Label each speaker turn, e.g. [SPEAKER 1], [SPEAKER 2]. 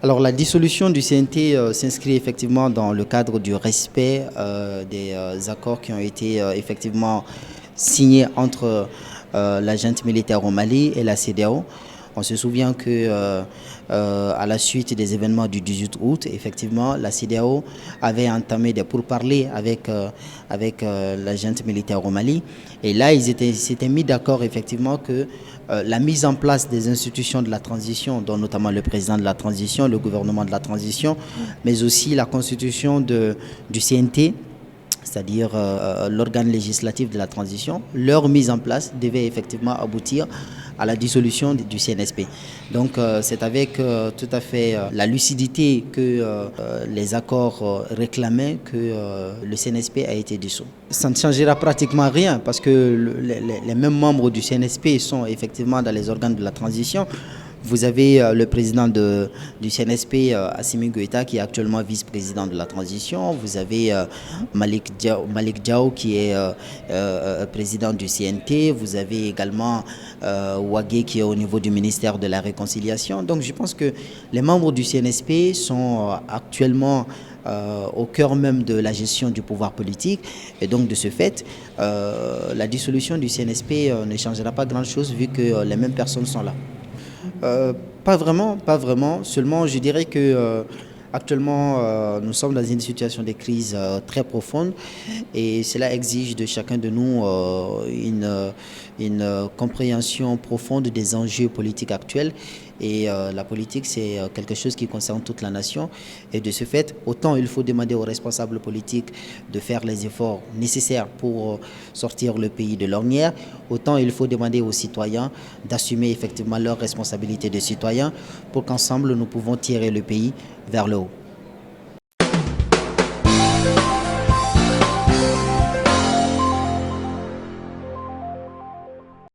[SPEAKER 1] Alors la dissolution du CNT s'inscrit effectivement dans le cadre du respect des accords qui ont été effectivement signés entre la junte militaire au Mali et la CEDEAO. On se souvient que à la suite des événements du 18 août, effectivement, la CEDEAO avait entamé des pourparlers avec la junte militaire au Mali. Et là, ils s'étaient mis d'accord effectivement que la mise en place des institutions de la transition, dont notamment le président de la transition, le gouvernement de la transition, mais aussi la constitution du CNT, c'est-à-dire l'organe législatif de la transition, leur mise en place devait effectivement aboutir à la dissolution du CNSP. Donc c'est avec tout à fait la lucidité que les accords réclamaient que le CNSP a été dissous. Ça ne changera pratiquement rien parce que les mêmes membres du CNSP sont effectivement dans les organes de la transition. Vous avez le président du CNSP, Assimi Goïta, qui est actuellement vice-président de la transition. Vous avez Malick Diaw, qui est président du CNT. Vous avez également Wagué, qui est au niveau du ministère de la Réconciliation. Donc je pense que les membres du CNSP sont actuellement au cœur même de la gestion du pouvoir politique. Et donc de ce fait, la dissolution du CNSP ne changera pas grand-chose vu que les mêmes personnes sont là. Pas vraiment, pas vraiment. Seulement, je dirais que actuellement, nous sommes dans une situation de crise très profonde et cela exige de chacun de nous une compréhension profonde des enjeux politiques actuels. Et la politique, c'est quelque chose qui concerne toute la nation. Et de ce fait, autant il faut demander aux responsables politiques de faire les efforts nécessaires pour sortir le pays de l'ornière, autant il faut demander aux citoyens d'assumer effectivement leurs responsabilités de citoyens pour qu'ensemble, nous pouvons tirer le pays vers le haut.